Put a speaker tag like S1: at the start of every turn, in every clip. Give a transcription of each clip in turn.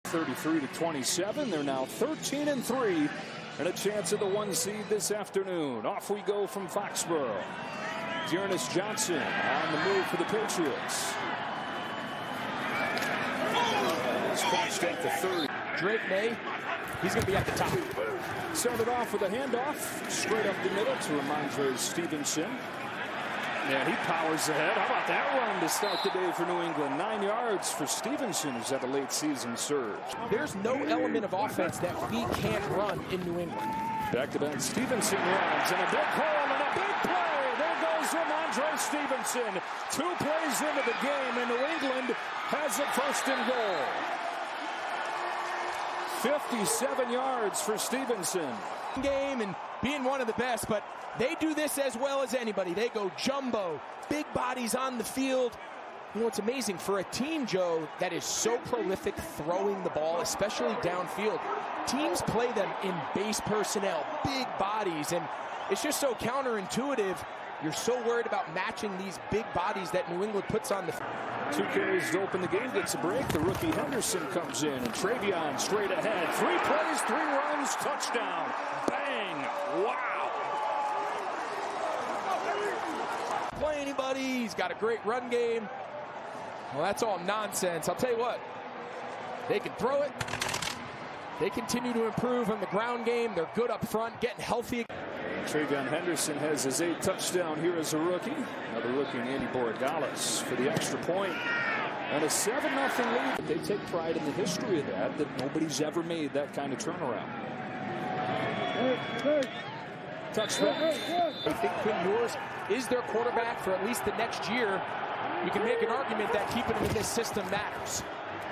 S1: 33-27. They're now 13-3 and a chance of the 1 seed this afternoon. Off we go from Foxborough. Dearness Johnson on the move for the Patriots. He's patched at the 30.
S2: Drake Maye, he's going to be at the top.
S1: Started off with a handoff straight up the middle to Rhamondre Stevenson. And he powers ahead. How about that run to start the day for New England? 9 yards for Stevenson, who's at a late season surge.
S2: There's no element of offense that we can't run in New England.
S1: Back-to-back Stevenson runs and a big hole and a big play. There goes Rhamondre Stevenson. 2 plays into the game and New England has it first and goal. 57 yards for Stevenson.
S2: Game and being one of the best, but they do this as well as anybody. They go jumbo, big bodies on the field. You know, it's amazing for a team, Joe, that is so prolific throwing the ball, especially downfield. Teams play them in base personnel, big bodies, and it's just so counterintuitive. You're so worried about matching these big bodies that New England puts on the field.
S1: 2 carries to open the game, gets a break. The rookie Henderson comes in, and Travion straight ahead. 3 plays, 3 runs, touchdown. Bang! Wow!
S2: Play anybody. He's got a great run game. Well, that's all nonsense. I'll tell you what. They can throw it. They continue to improve on the ground game. They're good up front, getting healthy.
S1: Travion Henderson has his 8th touchdown here as a rookie. Another rookie, Andy Borregales, for the extra point. And a 7-0 lead. They take pride in the history of that nobody's ever made that kind of turnaround. Touchback.
S2: I think Quinn Ewers is their quarterback for at least the next year. You can make an argument that keeping him in this system matters.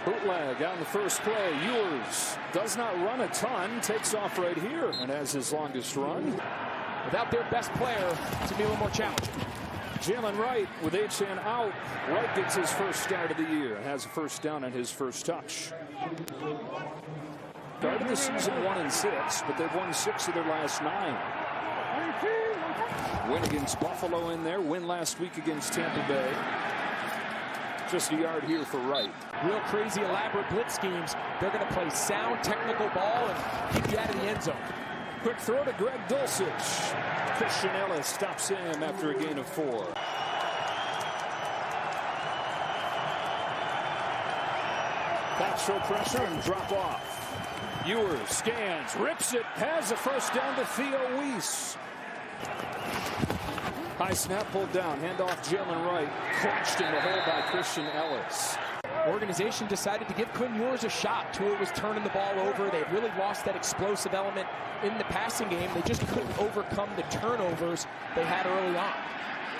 S1: Bootleg on the first play. Ewers does not run a ton. Takes off right here and has his longest run.
S2: Without their best player, it's going to be a little more challenging.
S1: Jalen Wright with Achane out. Wright gets his first start of the year and has a first down on his first touch. Started the season 1-6, but they've won 6 of their last 9. Win against Buffalo in there. Win last week against Tampa Bay. Just a yard here for Wright.
S2: Real crazy, elaborate blitz schemes. They're going to play sound, technical ball and keep you out of the end zone.
S1: Quick throw to Greg Dulcich. Christian Ellis stops him after a gain of 4. Back show pressure and drop off. Ewers scans, rips it, has a first down to Theo Weiss. High snap pulled down, handoff Jalen Wright, clutched in the hole by Christian Ellis.
S2: Organization decided to give Quinn Ewers a shot. Tua was turning the ball over. They really lost that explosive element in the passing game. They just couldn't overcome the turnovers they had early on.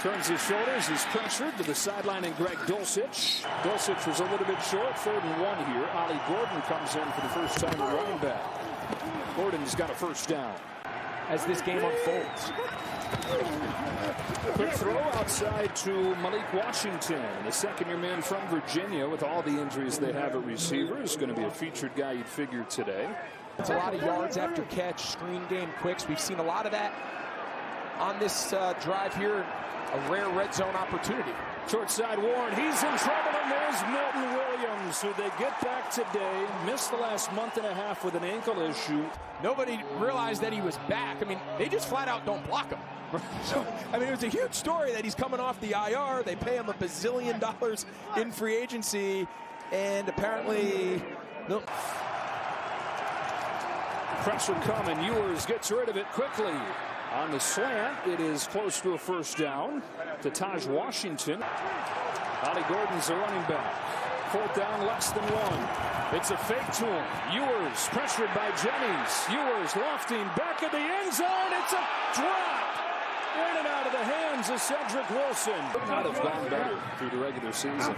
S1: Turns his shoulders, he's pressured to the sideline, and Greg Dulcich. Dulcich was a little bit short, 3rd and 1 here. Ollie Gordon comes in for the first time at running back. Gordon's got a first down.
S2: As this game unfolds.
S1: Quick throw outside to Malik Washington, the 2nd-year man from Virginia. With all the injuries they have at receiver, is going to be a featured guy you'd figure today.
S2: It's a lot of yards after catch, screen game quicks. We've seen a lot of that on this drive here. A rare red zone opportunity.
S1: Short side Warren, he's in trouble, and there's Milton Williams, who they get back today. Missed the last month and a half with an ankle issue.
S2: Nobody realized that he was back. I mean, they just flat out don't block him. So, I mean, it was a huge story that he's coming off the IR. They pay him $1 bazillion in free agency, and apparently, no.
S1: Pressure coming. Ewers gets rid of it quickly. On the slant, it is close to a first down to Taj Washington. Ollie Gordon's the running back. 4th down, less than 1. It's a fake to him. Ewers pressured by Jennings. Ewers lofting back of the end zone. It's a drop. In and out of the hands of Cedric Wilson. Could not have gone back through the regular season.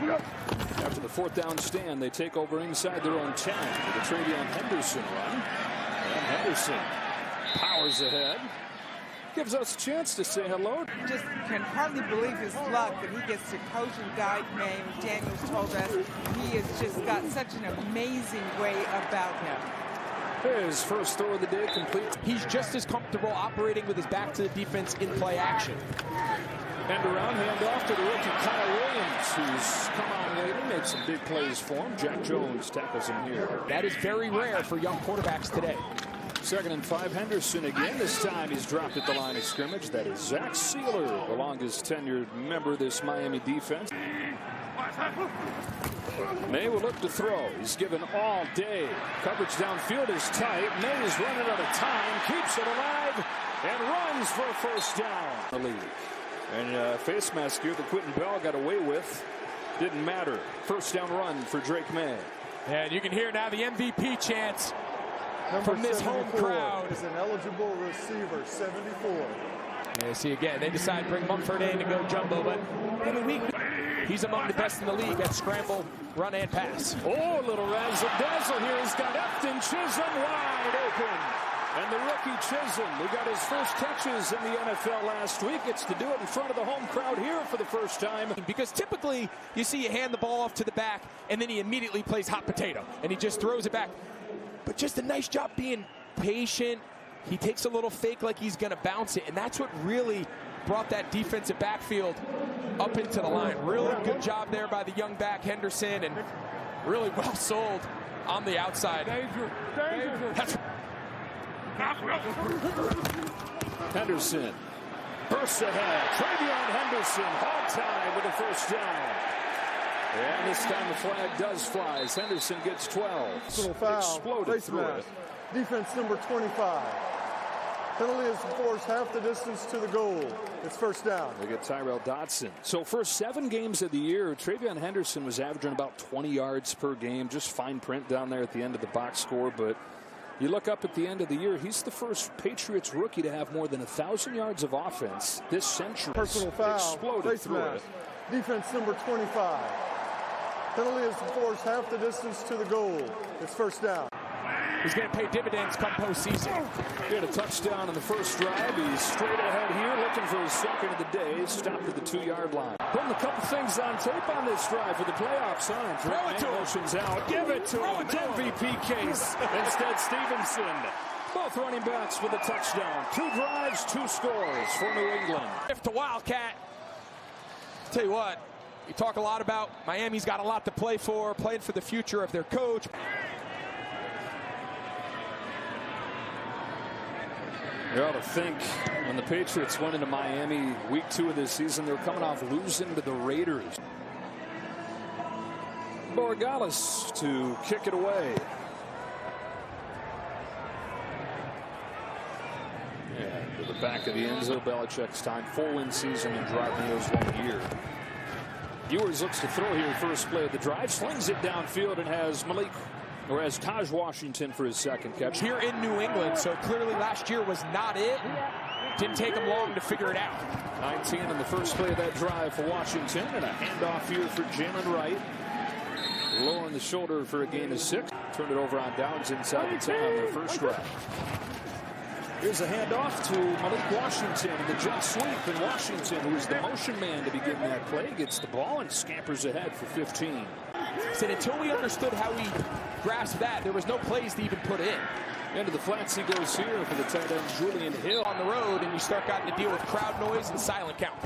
S1: After the 4th down stand, they take over inside their own 10 with a Travion Henderson run. And Henderson powers ahead. Gives us a chance to say hello.
S3: Just can hardly believe his luck that he gets to coach and guide Maye. Daniels told us he has just got such an amazing way about him.
S1: His first throw of the day complete.
S2: He's just as comfortable operating with his back to the defense in play action.
S1: End around, hand off to the rookie Kyle Williams, who's come on lately, made some big plays for him. Jack Jones tackles him here.
S2: That is very rare for young quarterbacks today.
S1: 2nd and 5, Henderson again. This time he's dropped at the line of scrimmage. That is Zach Sealer, the longest tenured member of this Miami defense. Maye will look to throw. He's given all day. Coverage downfield is tight. Maye is running out of time, keeps it alive, and runs for a first down. The lead. And face mask here that Quentin Bell got away with didn't matter. First down run for Drake Maye.
S2: And you can hear now the MVP chants from this home crowd.
S4: Is an eligible receiver, 74.
S2: Yeah, see again, they decide to bring Mumford in to go jumbo, but in a week, he's among the best in the league at scramble, run, and pass.
S1: Oh, little razzle dazzle here. He's got Efton Chisholm wide open. And the rookie Chisholm, who got his first touches in the NFL last week, gets to do it in front of the home crowd here for the first time.
S2: Because typically, you see you hand the ball off to the back, and then he immediately plays hot potato, and he just throws it back. But just a nice job being patient. He takes a little fake like he's going to bounce it, and that's what really brought that defensive backfield up into the line. Really good job there by the young back, Henderson, and really well sold on the outside.
S1: Henderson bursts ahead. Travion Henderson, hog tie with a first down. And this time the flag does fly as Henderson gets 12.
S4: Foul.
S1: Exploded through it.
S4: Defense number 25. Penalty is to force half the distance to the goal. It's first down.
S1: They get Tyrell Dodson. So first 7 games of the year, Travion Henderson was averaging about 20 yards per game. Just fine print down there at the end of the box score. But you look up at the end of the year, he's the first Patriots rookie to have more than 1,000 yards of offense this century.
S4: Personal foul.
S1: Exploded through it.
S4: Defense number 25. Penalty is to force half the distance to the goal. It's first down.
S2: He's going to pay dividends come postseason.
S1: He had a touchdown in the first drive. He's straight ahead here, looking for his second of the day. Stopped at the 2-yard line. Putting a couple things on tape on this drive for the playoffs.
S2: Throw it to him.
S1: Motions out. Give it to him. MVP case. Instead, Stevenson. Both running backs with a touchdown. 2 drives, 2 scores for New England.
S2: If the Wildcat, tell you what, you talk a lot about Miami's got a lot to play for, playing for the future of their coach.
S1: You ought to think when the Patriots went into Miami week 2 of this season, they were coming off losing to the Raiders. Borregales to kick it away. Yeah, to the back of the end zone. Belichick's time. 4-win season and drive Neo's 1 year. Ewers looks to throw here first play of the drive. Slings it downfield and has Taj Washington for his second catch.
S2: Here in New England, so clearly last year was not it. Didn't take him long to figure it out.
S1: 19 in the first play of that drive for Washington, and a handoff here for Jalen Wright. Low on the shoulder for a gain of 6. Turned it over on downs inside the 10 on their first drive. Here's a handoff to Malik Washington, and the jet sweep, and Washington, who is the motion man to begin that play, gets the ball and scampers ahead for 15.
S2: Said until we understood how he grasped that, there was no plays to even put in.
S1: Into the flats he goes here for the tight end Julian Hill.
S2: On the road, and you start getting to deal with crowd noise and silent count.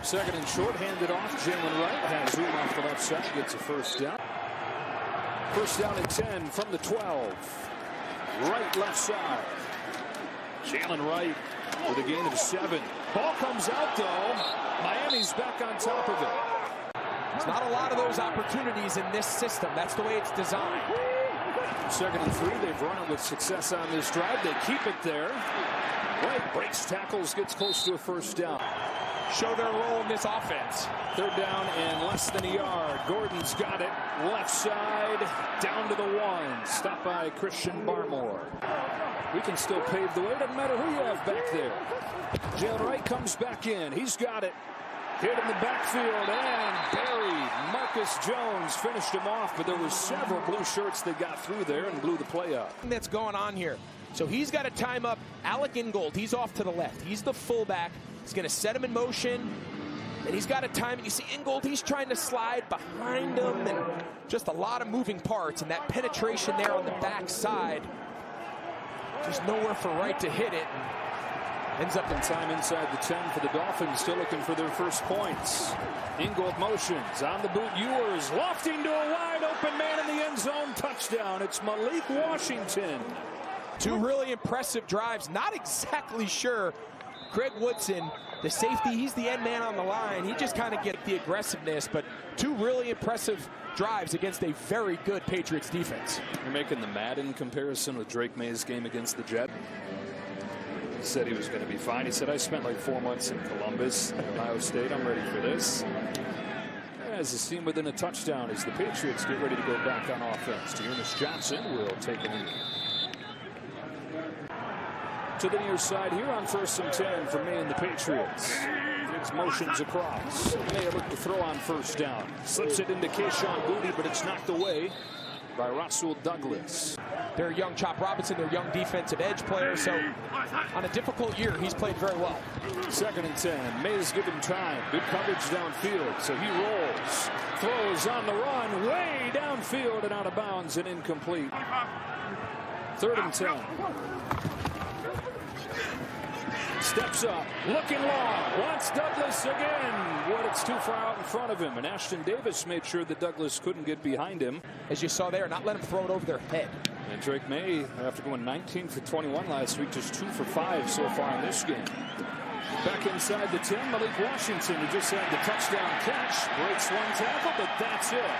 S1: Second and short, handed off. Jalen Wright has room off the left side, gets a first down. First down and 10 from the 12. Right, left side. Jalen Wright with a gain of 7. Ball comes out, though. Miami's back on top of it.
S2: There's not a lot of those opportunities in this system. That's the way it's designed.
S1: Second and 3. They've run it with success on this drive. They keep it there. Wright breaks tackles, gets close to a first down.
S2: Show their role in this offense.
S1: Third down and less than a yard. Gordon's got it. Left side, down to the 1. Stopped by Christian Barmore. We can still pave the way. Doesn't matter who you have back there. Jalen Wright comes back in. He's got it. Hit in the backfield and buried. Marcus Jones finished him off, but there were several blue shirts that got through there and blew the play up.
S2: That's going on here. So he's got to time up Alec Ingold. He's off to the left. He's the fullback. He's going to set him in motion, and he's got to time it. You see Ingold, he's trying to slide behind him, and just a lot of moving parts, and that penetration there on the backside. Just nowhere for Wright to hit it. Ends up
S1: in time inside the 10 for the Dolphins, still looking for their first points. Ingold motions on the boot. Ewers lofting to a wide open man in the end zone. Touchdown. It's Malik Washington.
S2: Two really impressive drives. Not exactly sure. Greg Woodson, the safety, he's the end man on the line. He just kind of gets the aggressiveness, but two really impressive drives against a very good Patriots defense.
S1: You're making the Madden comparison with Drake Maye's game against the Jets. He said he was going to be fine. He said, I spent like 4 months in Columbus, Ohio State. I'm ready for this. As a team within a touchdown as the Patriots get ready to go back on offense. Dearness Johnson will take a knee. To the near side here on 1st and 10 for Maye and the Patriots. Gives motions across. Maye look to throw on 1st down. Slips it into Kayshon Boutte, but it's knocked away by Rasul Douglas.
S2: They're young Chop Robinson, their young defensive edge player, so on a difficult year, he's played very well.
S1: 2nd and 10. Maye's given time. Good coverage downfield, so he rolls. Throws on the run, way downfield and out of bounds and incomplete. 3rd and 10. Steps up, looking long, wants Douglas again, but it's too far out in front of him, and Ashton Davis made sure that Douglas couldn't get behind him.
S2: As you saw there, not let him throw it over their head.
S1: And Drake Maye, after going 19 for 21 last week, just 2 for 5 so far in this game. Back inside the 10, Malik Washington, who just had the touchdown catch, breaks one tackle, but that's it.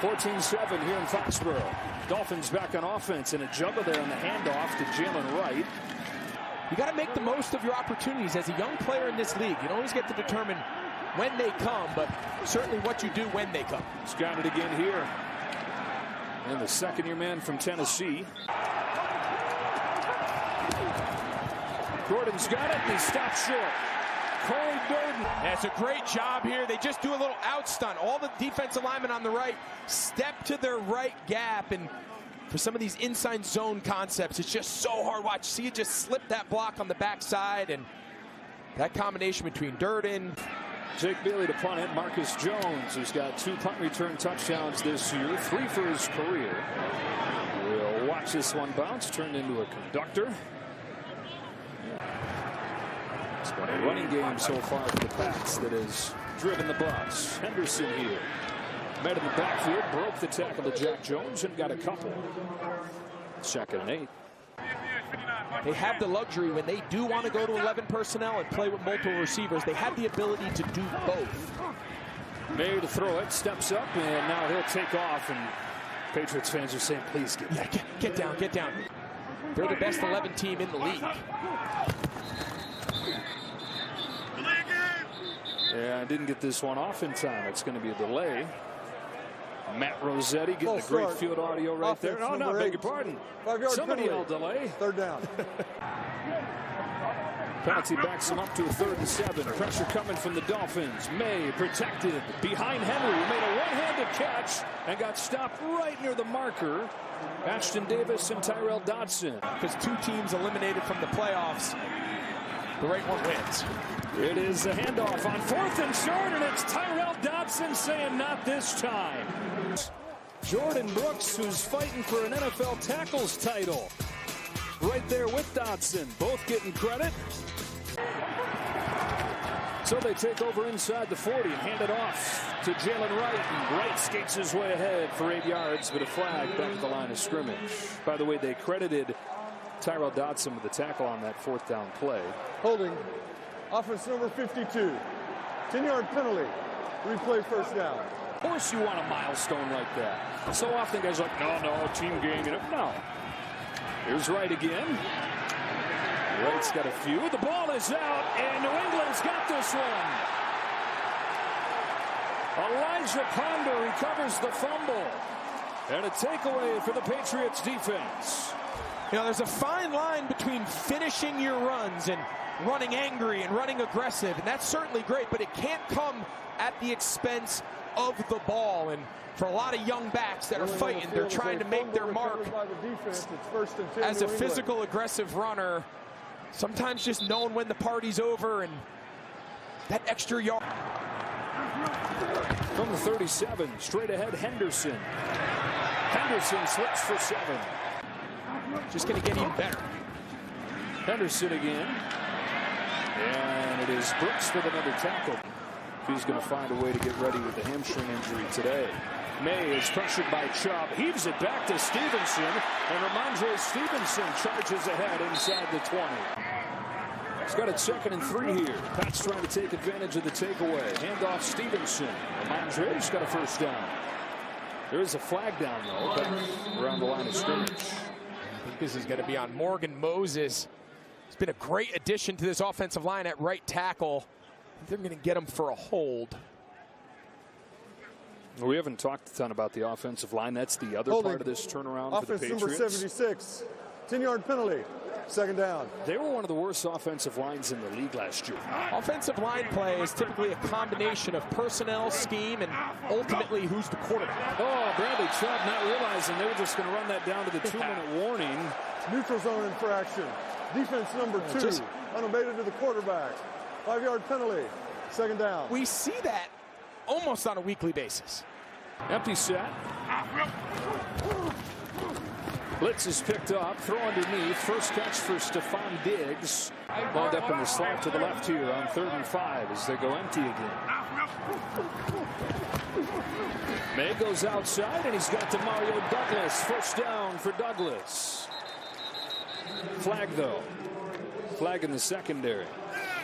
S1: 14-7 here in Foxborough. Dolphins back on offense, and a juggle there on the handoff to Jalen Wright.
S2: You got to make the most of your opportunities as a young player in this league. You don't always get to determine when they come, but certainly what you do when they come.
S1: He's got it again here. And the 2nd-year man from Tennessee. Gordon's got it, and he stopped short. Corey Durden.
S2: That's a great job here. They just do a little out stunt. All the defensive linemen on the right step to their right gap, and for some of these inside zone concepts, it's just so hard. Watch, see it just slip that block on the backside, and that combination between Durden.
S1: Jake Bailey to punt it. Marcus Jones, who's got 2 punt return touchdowns this year, 3 for his career. We'll watch this one bounce, turned into a conductor. It's been a running game so far for the Pats that has driven the bus. Henderson here. Met in the backfield, broke the tackle to Jack Jones and got a couple. 2nd and 8.
S2: They have the luxury when they do want to go to 11 personnel and play with multiple receivers. They have the ability to do both.
S1: Maye to throw it, steps up, and now he'll take off. And Patriots fans are saying, please get down.
S2: Yeah, get down, get down. They're the best 11 team in the league.
S1: Yeah, I didn't get this one off in time. It's going to be a delay. Matt Rossetti getting the great field audio right there. Oh, no, beg your pardon. Somebody will delay.
S4: 3rd down.
S1: Penalty backs him up to a 3rd and 7. Pressure coming from the Dolphins. Maye protected behind Henry, who made a one-handed catch and got stopped right near the marker. Ashton Davis and Tyrell Dodson.
S2: Because 2 teams eliminated from the playoffs, the right one wins.
S1: It is a handoff on 4th and short, and it's Tyrell Dodson saying not this time. Jordan Brooks, who's fighting for an NFL tackles title. Right there with Dodson, both getting credit. So they take over inside the 40 and hand it off to Jalen Wright. And Wright skates his way ahead for 8 yards, but a flag back at the line of scrimmage. By the way, they credited Tyrell Dodson with the tackle on that 4th down play.
S4: Holding. Offense number 52. 10-yard penalty. Replay 1st down.
S1: Of course you want a milestone like that. So often guys are like, no, team game. No. Here's Wright again. Wright's got a few. The ball is out, and New England's got this one. Elijah Ponder recovers the fumble. And a takeaway for the Patriots defense.
S2: You know, there's a fine line between finishing your runs and running angry and running aggressive, and that's certainly great, but it can't come at the expense of the ball. And for a lot of young backs that are fighting, they're trying to make their mark as a physical, aggressive runner. Sometimes just knowing when the party's over and that extra yard.
S1: From the 37, straight ahead, Henderson. Henderson slips for 7.
S2: Just going to get even better.
S1: Henderson again. And it is Brooks with another tackle. He's going to find a way to get ready with the hamstring injury today. Maye is pressured by Chubb. Heaves it back to Stevenson. And Rhamondre Stevenson charges ahead inside the 20. He's got it 2nd and 3 here. Pat's trying to take advantage of the takeaway. Handoff Stevenson. Rhamondre's got a first down. There is a flag down, though, but around the line of scrimmage.
S2: I think this is going to be on Morgan Moses. He's been a great addition to this offensive line at right tackle. They're going to get him for a hold.
S1: We haven't talked a ton about the offensive line. That's the other part of this turnaround for the Patriots.
S4: Offense number 76, 10-yard penalty, 2nd down.
S1: They were one of the worst offensive lines in the league last year.
S2: Offensive line play is typically a combination of personnel, scheme, and ultimately who's the quarterback.
S1: Oh, Bradley Chubb not realizing they were just going to run that down to the 2-minute warning.
S4: Neutral zone infraction. Defense number 2, unabated to the quarterback. 5-yard penalty, 2nd down.
S2: We see that almost on a weekly basis.
S1: Empty set. Blitz is picked up. Throw underneath. First catch for Stephon Diggs. Wound up in the slot to the left here on 3rd and 5 as they go empty again. Maye goes outside and he's got to Mario Douglas. First down for Douglas. Flag though. Flag in the secondary.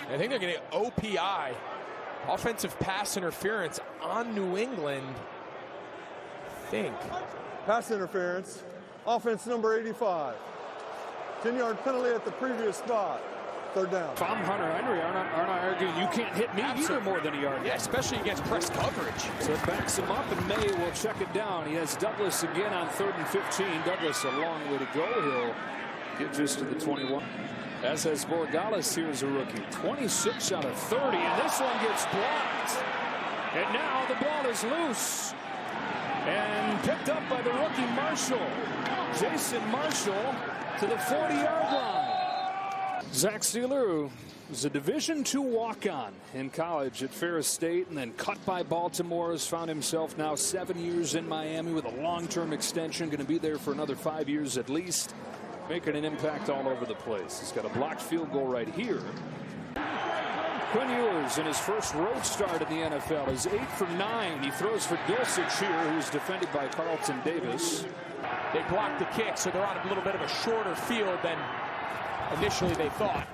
S2: I think they're going to get OPI, offensive pass interference on New England. I think.
S4: Pass interference. Offense number 85. 10-yard penalty at the previous spot. 3rd down.
S1: If I'm Hunter Henry, aren't I arguing you can't hit me either more than a yard?
S2: Yeah, especially against press coverage.
S1: So it backs him up, and Maye will check it down. He has Douglas again on 3rd and 15. Douglas a long way to go. He'll get just to the 21. As has Borregales here as a rookie. 26 out of 30, and this one gets blocked. And now the ball is loose. And picked up by the rookie Marshall. Jason Marshall to the 40-yard line. Zach Steeler, who was a Division II walk-on in college at Ferris State and then cut by Baltimore, has found himself now 7 years in Miami with a long-term extension. Going to be there for another 5 years at least. Making an impact all over the place. He's got a blocked field goal right here. Quinn Ewers in his first road start in the NFL is 8 for 9. He throws for Dulcich here, who's defended by Carlton Davis.
S2: They blocked the kick, so they're on a little bit of a shorter field than initially they thought.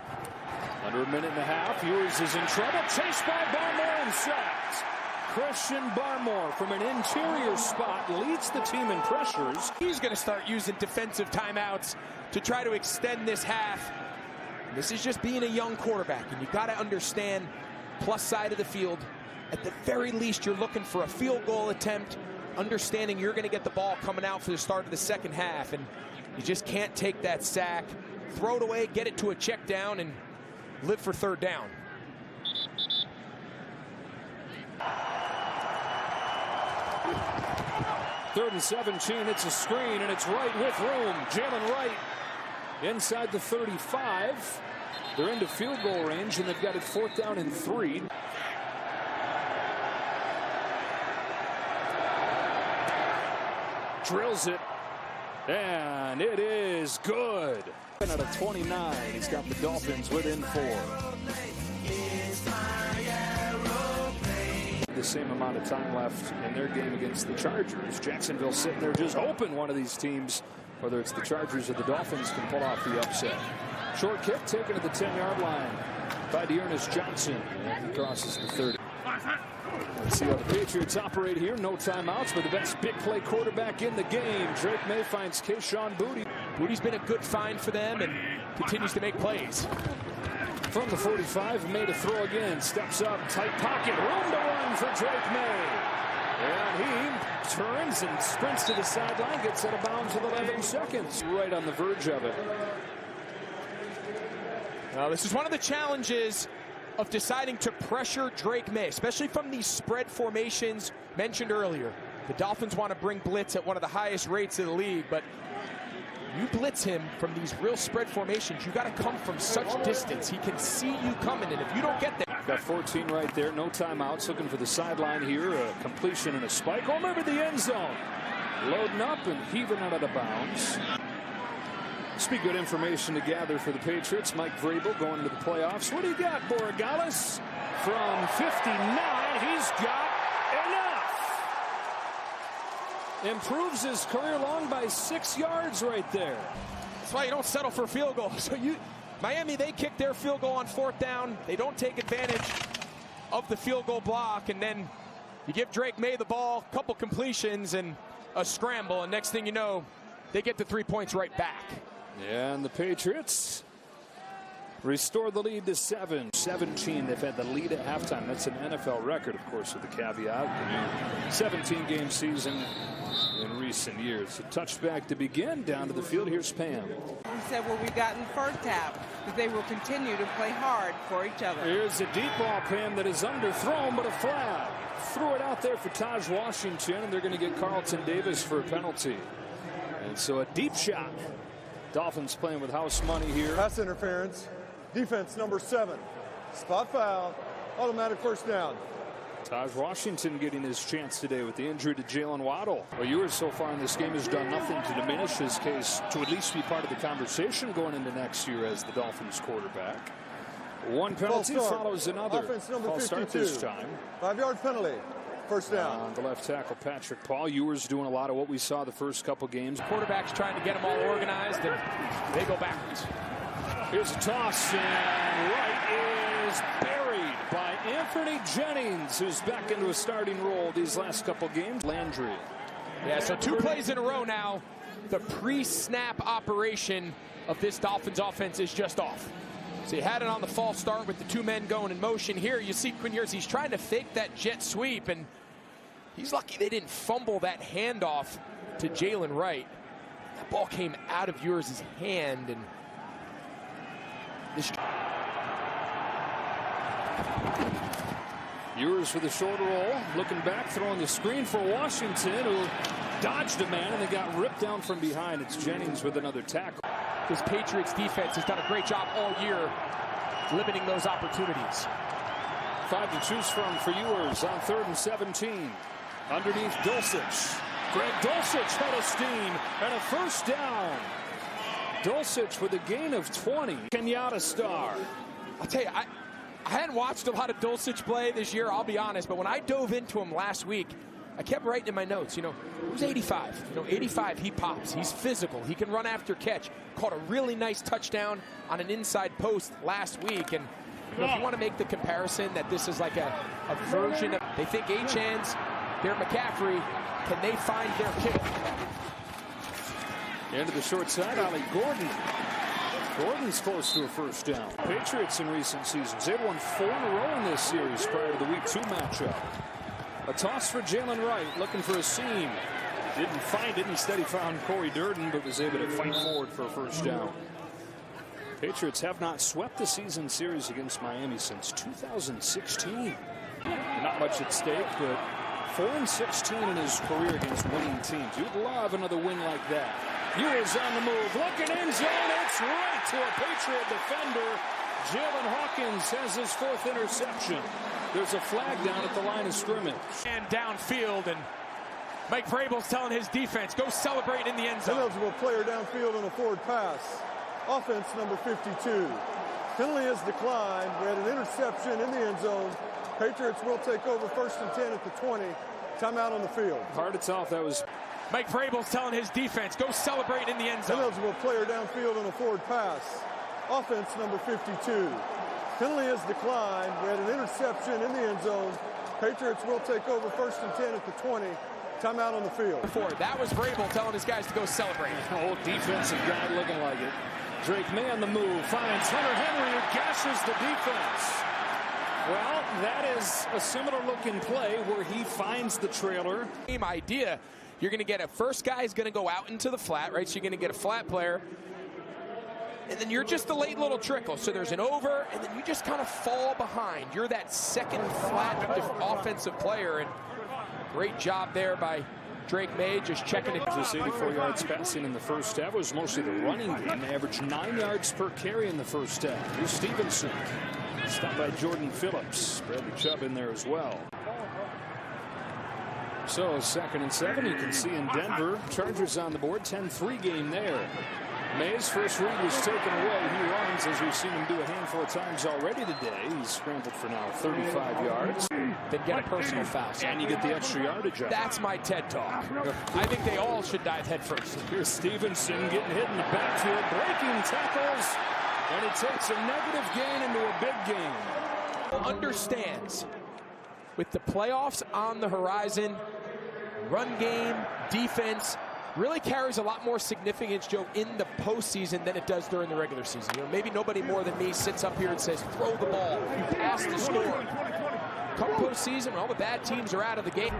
S1: Under a minute and a half, Ewers is in trouble. Chased by Barmore and sacked. Christian Barmore from an interior spot leads the team in pressures.
S2: He's going to start using defensive timeouts to try to extend this half. This is just being a young quarterback, and you got to understand plus side of the field. At the very least, you're looking for a field goal attempt, understanding you're going to get the ball coming out for the start of the second half, and you just can't take that sack, throw it away, get it to a check down, and live for 3rd down.
S1: Third and 17, it's a screen, and it's Wright with room. Jalen Wright inside the 35. They're into field goal range, and they've got it 4th down and 3. Drills it, and it is good. Out of 29, he's got the Dolphins within 4. The same amount of time left in their game against the Chargers. Jacksonville sitting there just hoping one of these teams, whether it's the Chargers or the Dolphins, can pull off the upset. Short kick taken at the 10-yard line by Dearness Johnson. And he crosses the 30. Let's see how the Patriots operate here. No timeouts, but the best big play quarterback in the game. Drake Maye finds Kayshon Boutte.
S2: Boutte's been a good find for them and continues to make plays.
S1: From the 45, Maye to throw again. Steps up, tight pocket, room to run for Drake Maye. And he turns and sprints to the sideline, gets out of bounds with 11 seconds. Right on the verge of it.
S2: Now, this is one of the challenges of deciding to pressure Drake Maye, especially from these spread formations mentioned earlier. The Dolphins want to bring blitz at one of the highest rates in the league, but you blitz him from these real spread formations, you got to come from such distance. He can see you coming, and if you don't get there.
S1: Got 14 right there, no timeouts, looking for the sideline here, a completion and a spike. Over to the end zone. Loading up and heaving out of the bounds. Must be good information to gather for the Patriots. Mike Vrabel going into the playoffs. What do you got, Borregales? From 59, he's got enough. Improves his career long by 6 yards right there.
S2: That's why you don't settle for a field goal. So Miami, they kick their field goal on 4th down. They don't take advantage of the field goal block, and then you give Drake Maye the ball, couple completions and a scramble, and next thing you know, they get the 3 points right back.
S1: Yeah, and the Patriots restore the lead to 7-17. They've had the lead at halftime. That's an NFL record, of course, with the caveat. The 17-game season in recent years. A touchback to begin. Down to the field. Here's Pam.
S3: We said what we got in the first half, that they will continue to play hard for each other.
S1: Here's a deep ball, Pam, that is underthrown, but a flag. Threw it out there for Taj Washington, and they're going to get Carlton Davis for a penalty. And so a deep shot. Dolphins playing with house money here.
S4: Pass interference. Defense number 7. Spot foul. Automatic first down.
S1: Taj Washington getting his chance today with the injury to Jalen Waddle. Well, Ewers so far in this game has done nothing to diminish his case to at least be part of the conversation going into next year as the Dolphins quarterback. One penalty follows another.
S4: Offense number
S1: False
S4: 52.
S1: start this time.
S4: 5-yard penalty. First down.
S1: On the left tackle, Patrick Paul. Ewers doing a lot of what we saw the first couple games.
S2: Quarterback's trying to get them all organized, and they go backwards.
S1: Here's a toss, and Wright is buried by Anthony Jennings, who's back into a starting role these last couple games. Landry.
S2: Yeah, so 2 plays in a row now. The pre-snap operation of this Dolphins offense is just off. So you had it on the false start with the 2 men going in motion. Here you see Quinn Ewers, he's trying to fake that jet sweep, and he's lucky they didn't fumble that handoff to Jalen Wright. That ball came out of Ewers' hand, and this
S1: Ewers for the short roll, looking back, throwing the screen for Washington, who dodged a man, and they got ripped down from behind. It's Jennings with another tackle.
S2: This Patriots defense has done a great job all year limiting those opportunities.
S1: 5 to choose from for Ewers on 3rd and 17. Underneath Dulcich. Greg Dulcich had a steam and a first down. Dulcich with a gain of 20. Kenyatta star.
S2: I'll tell you, I hadn't watched a lot of Dulcich play this year, I'll be honest, but when I dove into him last week, I kept writing in my notes, who's 85? 85, he pops. He's physical. He can run after catch. Caught a really nice touchdown on an inside post last week. And if you want to make the comparison that this is like a version of, they think H-Hands, they're McCaffrey. Can they find their kick?
S1: Into the short side, Ollie Gordon. Gordon's close to a first down. Patriots in recent seasons, they'd won 4 in a row in this series prior to the Week 2 matchup. A toss for Jalen Wright, looking for a seam. Didn't find it. Instead, he found Corey Durden, but was able to fight forward for a first down. Patriots have not swept the season series against Miami since 2016. Not much at stake, but 4-16 in his career against winning teams. You'd love another win like that. Ewers on the move, looking in zone. It's right to a Patriot defender. Jalen Hawkins has his 4th interception. There's a flag down at the line of scrimmage.
S2: And downfield, and Mike Vrabel's telling his defense, go celebrate in the end zone.
S4: Eligible player downfield on a forward pass. Offense number 52. Penalty is declined. We had an interception in the end zone. Patriots will take over 1st and 10 at the 20. Timeout on the field.
S1: Hard to tell if that was...
S2: Mike Vrabel's telling his defense, go celebrate in the end zone.
S4: Eligible player downfield on a forward pass. Offense number 52. Penalty is declined. We had an interception in the end zone. Patriots will take over 1st and 10 at the 20. Timeout on the field.
S2: That was Vrabel telling his guys to go celebrate.
S1: Old defensive guy looking like it. Drake Maye on the move. Finds Hunter Henry, who gashes the defense. Well, that is a similar looking play where he finds the trailer.
S2: Same idea. You're going to get a first guy is going to go out into the flat, right? So you're going to get a flat player. And then you're just a late little trickle. So there's an over, and then you just kind of fall behind. You're that second flat offensive player. And great job there by Drake Maye, just checking it.
S1: Just 84 yards passing in the first half. It was mostly the running game. They averaged 9 yards per carry in the first half. Here's Stevenson. Stopped by Jordan Phillips. Bradley Chubb in there as well. So 2nd and 7, you can see in Denver. Chargers on the board, 10-3 game there. Maye's first read was taken away. He runs, as we've seen him do a handful of times already today. He's scrambled for now 35 yards.
S2: Then get a personal foul.
S1: And you get the extra yardage up.
S2: That's my TED Talk. I think they all should dive headfirst.
S1: Here's Stevenson getting hit in the backfield, breaking tackles, and he takes a negative gain into a big game.
S2: Understands, with the playoffs on the horizon, run game, defense, really carries a lot more significance, Joe, in the postseason than it does during the regular season. You know, maybe nobody more than me sits up here and says, throw the ball, you pass the score. Come postseason, when all the bad teams are out of the game,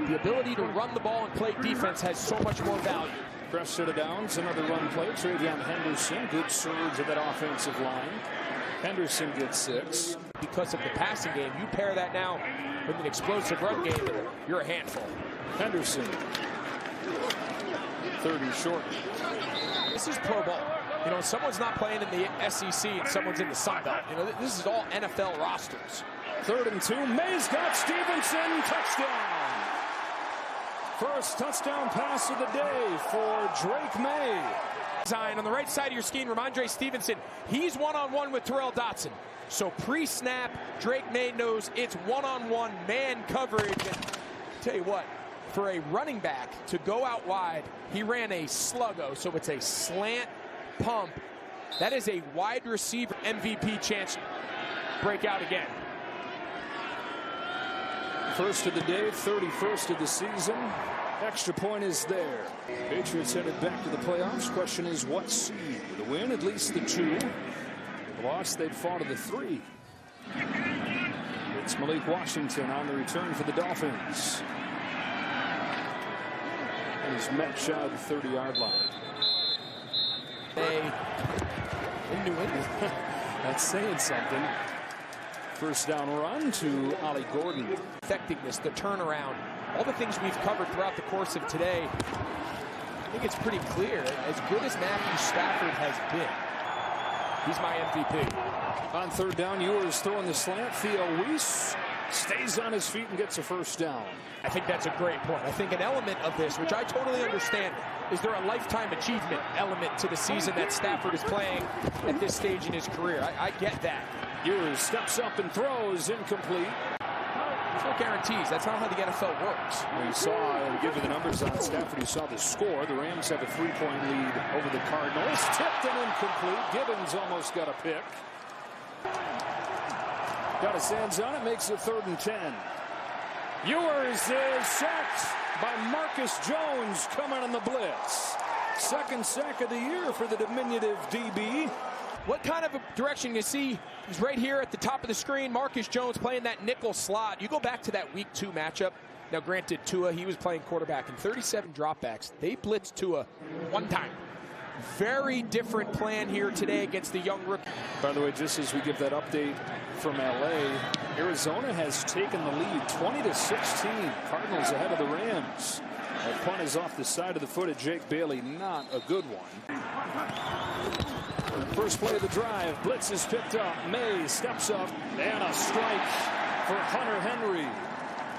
S2: the ability to run the ball and play defense has so much more value.
S1: Fresh set of downs, another run play. Travion Henderson, good surge of that offensive line. Henderson gets 6.
S2: Because of the passing game, you pair that now with an explosive run game, you're a handful.
S1: Henderson, 30 short.
S2: This is pro ball. You know, someone's not playing in the SEC and someone's in the Sun Belt. You know, this is all NFL rosters.
S1: 3rd and 2. Maye's got Stevenson. Touchdown. First touchdown pass of the day for Drake Maye.
S2: On the right side of your screen, Rhamondre Stevenson. He's one-on-one with Terrell Dotson. So pre-snap, Drake Maye knows it's one-on-one man coverage. And tell you what, for a running back to go out wide, he ran a sluggo, so it's a slant pump. That is a wide receiver MVP chance. Break out again.
S1: First of the day, 31st of the season. Extra point is there. Patriots headed back to the playoffs. Question is, what seed? With a win, at least the 2. With a loss, they'd fall to the 3. It's Malik Washington on the return for the Dolphins. And he's met shy of the 30-yard line.
S2: In New England.
S1: That's saying something. First down run to Ollie Gordon.
S2: Effectiveness, the turnaround, all the things we've covered throughout the course of today. I think it's pretty clear. As good as Matthew Stafford has been, he's my MVP.
S1: On 3rd down, Ewers throwing the slant. Theo Weiss stays on his feet and gets a first down.
S2: I think that's a great point. I think an element of this, which I totally understand, is there a lifetime achievement element to the season that Stafford is playing at this stage in his career. I get that.
S1: Ewers steps up and throws, incomplete.
S2: There's no guarantees. That's not how the NFL works.
S1: Well, you saw, I'll give you the numbers on Stafford. You saw the score. The Rams have a 3-point lead over the Cardinals. Tipped and incomplete. Gibbons almost got a pick. Got his hands on it, makes it 3rd and 10. Ewers is sacked by Marcus Jones coming on the blitz. 2nd sack of the year for the diminutive DB.
S2: What kind of a direction you see is right here at the top of the screen. Marcus Jones playing that nickel slot. You go back to that week 2 matchup. Now, granted, Tua, he was playing quarterback in 37 dropbacks. They blitzed Tua 1 time. Very different plan here today against the young rookie.
S1: By the way, just as we give that update from LA, Arizona has taken the lead 20-16. Cardinals ahead of the Rams. That punt is off the side of the foot of Jake Bailey. Not a good one. First play of the drive. Blitz is picked up. Maye steps up. And a strike for Hunter Henry.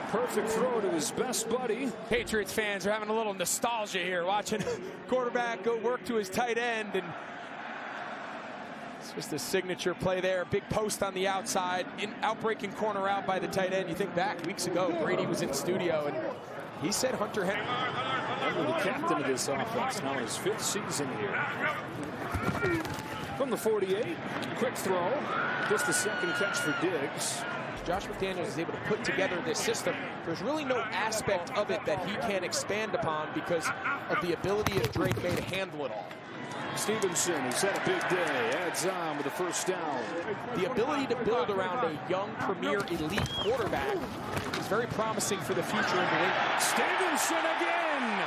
S1: Perfect throw to his best buddy.
S2: Patriots fans are having a little nostalgia here, watching quarterback go work to his tight end. And it's just a signature play there. Big post on the outside. Outbreaking corner out by the tight end. You think back weeks ago, Brady was in studio and he said Hunter Henry.
S1: The captain of this offense, now in his 5th season here. From the 48, quick throw. Just a 2nd catch for Diggs.
S2: Josh McDaniels is able to put together this system. There's really no aspect of it that he can expand upon because of the ability of Drake Maye to handle it all.
S1: Stevenson, who's had a big day, adds on with a first down.
S2: The ability to build around a young, premier, elite quarterback is very promising for the future in New England.
S1: Stevenson again!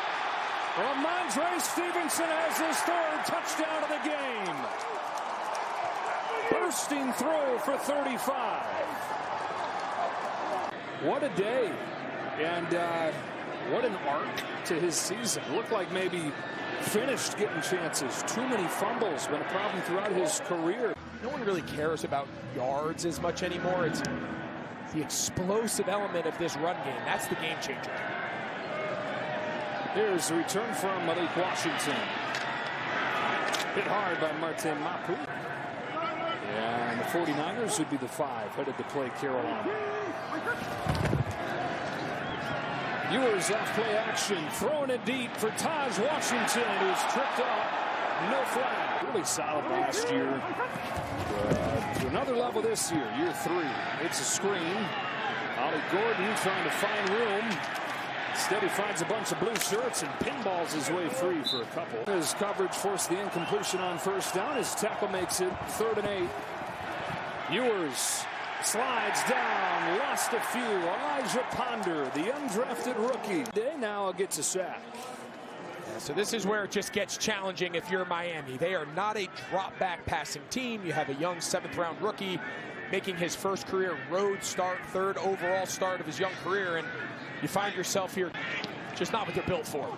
S1: Rhamondre Stevenson has his 3rd touchdown of the game. Bursting throw for 35. What a day. And what an arc to his season. Looked like maybe finished getting chances. Too many fumbles. Been a problem throughout his career.
S2: No one really cares about yards as much anymore. It's the explosive element of this run game. That's the game changer.
S1: Here's the return from Malik Washington. Hit hard by Martin Mapu. Yeah, and the 49ers would be the 5 headed to play Carolina. Ewers off play action, throwing it deep for Taj Washington, who's tripped up. No flag. Really solid last year. To another level this year, year 3. It's a screen. Ollie Gordon trying to find room. Instead, he finds a bunch of blue shirts and pinballs his way free for a couple. His coverage forced the incompletion on first down. His tackle makes it 3rd and 8. Ewers slides down, lost a few. Elijah Ponder, the undrafted rookie, they now gets a sack.
S2: So this is where it just gets challenging if you're Miami. They are not a drop-back passing team. You have a young 7th-round rookie making his first career road start, 3rd overall start of his young career, and you find yourself here just not what they're built for.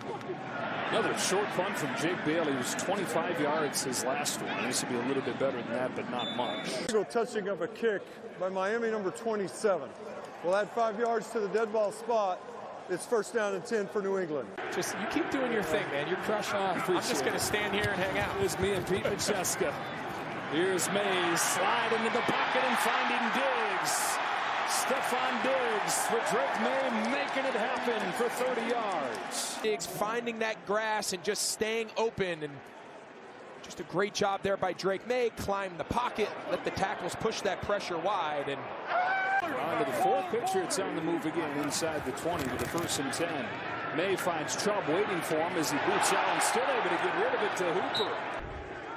S1: Another short punt from Jake Bailey. Was 25 yards his last one. This would be a little bit better than that, but not much.
S4: Touching of a kick by Miami number 27. We'll add 5 yards to the dead ball spot. It's 1st down and 10 for New England.
S2: Just you keep doing your thing, man. You're crushing. I'm just going to stand here and hang out.
S1: Here's me and Pete Macheska. Here's Maye sliding into the pocket and finding Diggs. Stephon Diggs for Drake Maye making it happen for 30 yards.
S2: Diggs finding that grass and just staying open, and just a great job there by Drake Maye. Climb the pocket, let the tackles push that pressure wide, and
S1: on to the 4th. Patriots on the move again inside the 20 with the 1st and 10. Maye finds Chubb waiting for him as he boots out and still able to get rid of it to Hooper.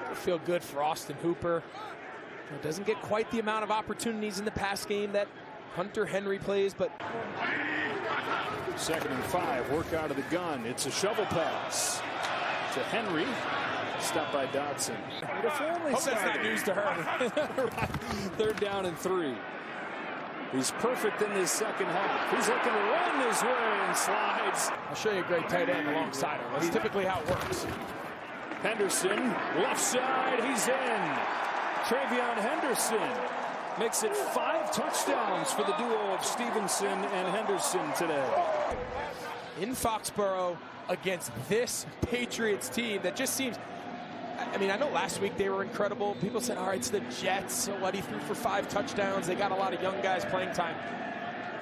S2: It'll feel good for Austin Hooper. It doesn't get quite the amount of opportunities in the pass game that Hunter Henry plays, but
S1: 2nd and 5, work out of the gun. It's a shovel pass to Henry. Stopped by Dodson.
S2: Hope that's not news to her.
S1: 3rd down and 3. He's perfect in this 2nd half. He's looking to run his way and slides.
S2: I'll show you a great tight end alongside him. That's typically how it works.
S1: Henderson, left side, he's in. Travion Henderson makes it 5 touchdowns for the duo of Stevenson and Henderson today.
S2: In Foxborough against this Patriots team that just seems, I mean, I know last week they were incredible. People said, all right, it's the Jets. So what, he threw for 5 touchdowns. They got a lot of young guys playing time.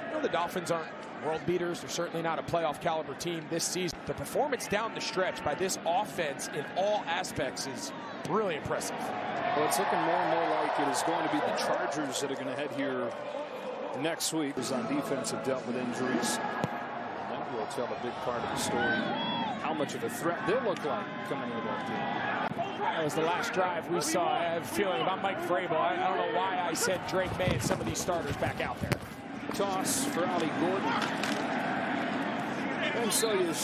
S2: You know, the Dolphins aren't world beaters. They're certainly not a playoff caliber team this season. The performance down the stretch by this offense in all aspects is really impressive.
S1: Well, it's looking more and more like it is going to be the Chargers that are going to head here next week. Who's on defense have dealt with injuries. And that will tell a big part of the story. How much of a threat they look like coming into that game.
S2: That was the last drive we saw. I have a feeling about Mike Vrabel. I don't know why I sent Drake Maye and some of these starters back out there.
S1: Toss for Ollie Gordon. And so you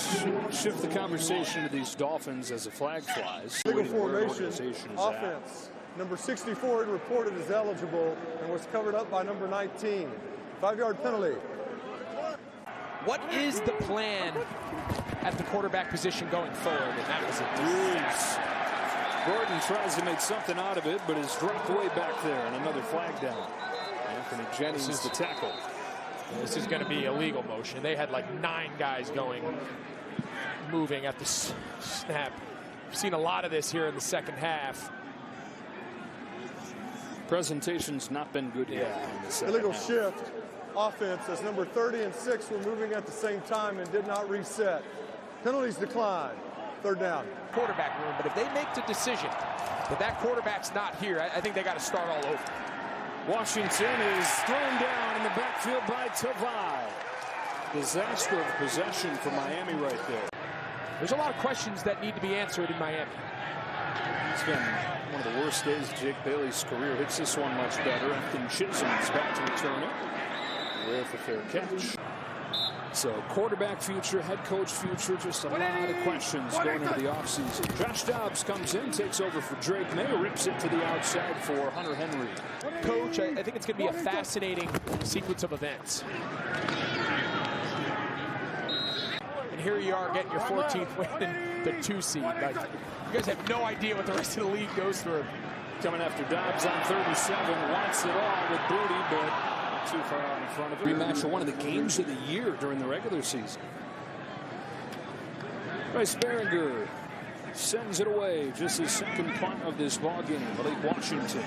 S1: shift the conversation to these Dolphins as a flag flies.
S4: Legal formation offense. Number 64 reported as eligible and was covered up by number 19. 5-yard penalty.
S2: What is the plan at the quarterback position going forward? And that was a disaster.
S1: Gordon tries to make something out of it, but is dropped way back there, and another flag down. Anthony Jennings is the tackle.
S2: This is going to be a legal motion. They had like 9 guys moving at the snap. We've seen a lot of this here in the 2nd half.
S1: Presentation's not been good yet. In the 2nd
S4: Illegal
S1: half.
S4: shift offense as number 30 and 6 were moving at the same time and did not reset. Penalties decline. 3rd down.
S2: Quarterback room, but if they make the decision that quarterback's not here, I think they got to start all over.
S1: Washington is thrown down in the backfield by Tavai. Disaster of possession for Miami right there.
S2: There's a lot of questions that need to be answered in Miami.
S1: It's been one of the worst days of Jake Bailey's career. Hits this one much better. Ethan Chisholm's back to return it with a fair catch. So quarterback future, head coach future, just a lot of questions going into the offseason. Josh Dobbs comes in, takes over for Drake Maye, rips it to the outside for Hunter Henry.
S2: Coach, I think it's going to be a fascinating sequence of events. And here you are getting your 14th win in the 2 seed. Like, you guys have no idea what the rest of the league goes through.
S1: Coming after Dobbs on 37, wants it all with Booty, but too far out in front of it. Rematch for one of the games of the year during the regular season. Bryce Behringer sends it away. Just his second punt of this ball game. Malik Washington.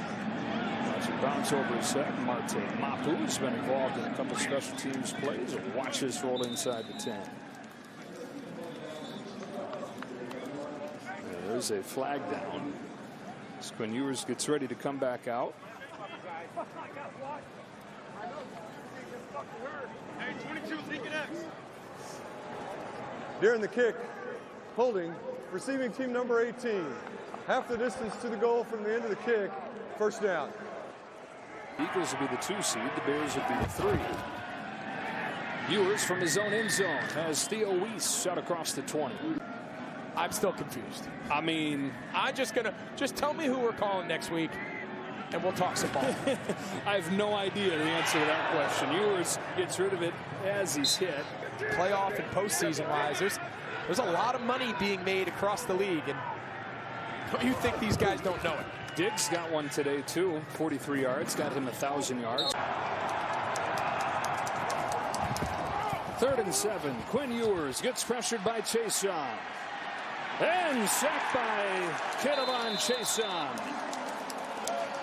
S1: Watch it bounce over his head. Marte Mapu has been involved in a couple special teams plays. Watch this roll inside the 10. There's a flag down. Quinn Ewers gets ready to come back out.
S4: During the kick, holding, receiving team number 18. Half the distance to the goal from the end of the kick, first down.
S1: Eagles will be the 2 seed. The Bears will be the 3. Ewers from his own end zone has Theo Weiss shot across the 20.
S2: I'm still confused.
S1: I mean,
S2: I'm just tell me who we're calling next week, and we'll talk some ball.
S1: I have no idea the answer to that question. Ewers gets rid of it as he's hit.
S2: Playoff and postseason wise, there's a lot of money being made across the league, and don't you think these guys don't know it?
S1: Diggs got one today too, 43 yards, got him 1,000 yards. 3rd and 7. Quinn Ewers gets pressured by Chason. And sacked by Kedavan Chason.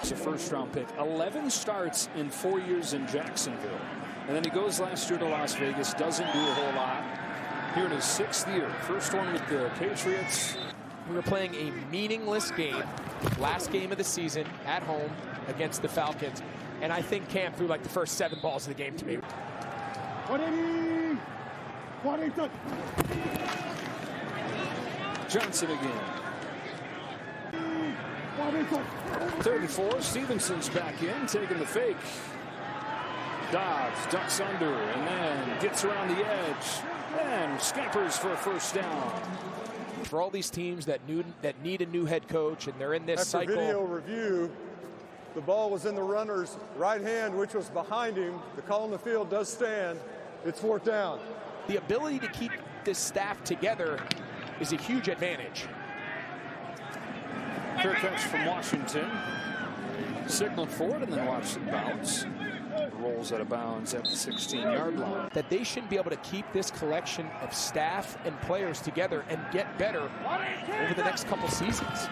S1: It's a first-round pick. 11 starts in 4 years in Jacksonville. And then he goes last year to Las Vegas, doesn't do a whole lot. Here in his 6th year, first one with the Patriots.
S2: We were playing a meaningless game, last game of the season at home against the Falcons. And I think Cam threw like the first 7 balls of the game to me.
S1: Johnson again. 3rd and 4. Stevenson's back in, taking the fake. Dobbs ducks under and then gets around the edge and scampers for a first down.
S2: For all these teams that need a new head coach, and they're in this
S4: After
S2: cycle.
S4: Video review, the ball was in the runner's right hand, which was behind him. The call on the field does stand. It's 4th down.
S2: The ability to keep this staff together is a huge advantage.
S1: Fair catch from Washington. Signaled for it and then watched it bounce. Rolls out of bounds at the 16-yard line.
S2: That they should be able to keep this collection of staff and players together and get better over the next couple seasons.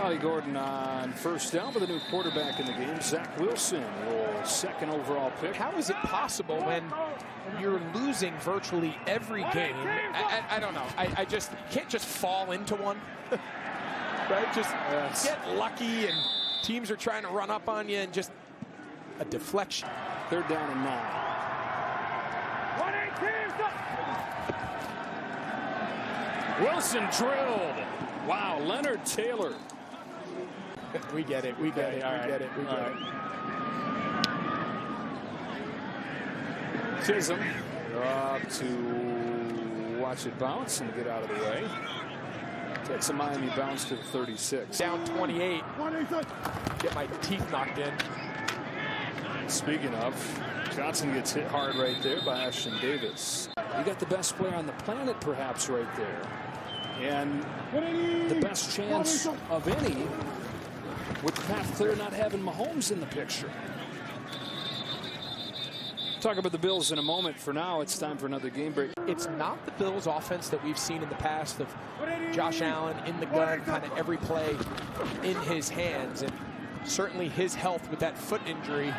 S1: Ollie Gordon on first down with a new quarterback in the game. Zach Wilson, your 2nd overall pick.
S2: How is it possible when you're losing virtually every game? I don't know. I just can't just fall into one. Right? Just get lucky, and teams are trying to run up on you, and just a deflection.
S1: 3rd down and 9. Wilson drilled. Wow, Leonard Taylor.
S2: We get it. We get it.
S1: All
S2: We
S1: right.
S2: get it. We
S1: All
S2: get
S1: right.
S2: it.
S1: Chisholm up to watch it bounce and get out of the way. Takes a Miami bounce to the 36.
S2: Down 28. Get my teeth knocked in.
S1: Speaking of, Johnson gets hit hard right there by Ashton Davis. You got the best player on the planet perhaps right there. And the best chance of any with the path clear not having Mahomes in the picture. Talk about the Bills in a moment. For now, it's time for another game break.
S2: It's not the Bills offense that we've seen in the past of Josh Allen in the gun, kind of every play in his hands. And certainly his health with that foot injury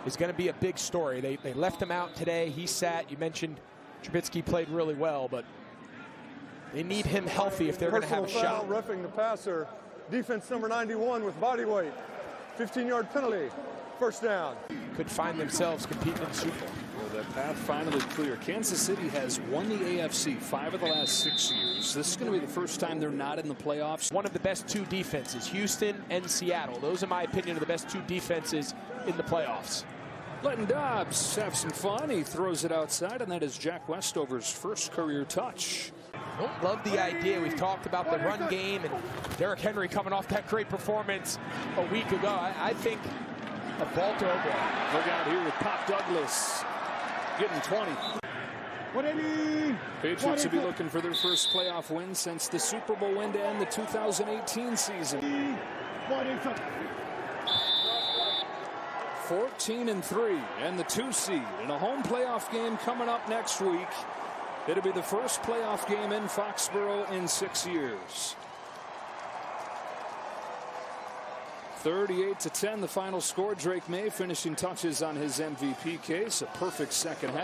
S2: is going to be a big story. They left him out today. He sat. You mentioned Trubisky played really well, but they need him healthy if they're going to have a shot.
S4: Roughing the passer. Defense number 91 with body weight. 15-yard penalty. First down.
S2: Could find themselves competing in the Super Bowl.
S1: Well, that path finally clear. Kansas City has won the AFC 5 of the last 6 years. This is going to be the first time they're not in the playoffs.
S2: One of the best 2 defenses, Houston and Seattle. Those, in my opinion, are the best 2 defenses in the playoffs.
S1: Letting Dobbs have some fun. He throws it outside, and that is Jack Westover's first career touch.
S2: Don't love the idea. We've talked about the run game and Derrick Henry coming off that great performance a week ago. I think a Baltimore ball.
S1: Look out here with Pop Douglas getting 20. Patriots will be looking for their first playoff win since the Super Bowl win to end the 2018 season. 14-3 and the 2 seed in a home playoff game coming up next week It'll be the first playoff game in Foxborough in 6 years. 38-10 the final score. Drake Maye finishing touches on his MVP case. A perfect second half.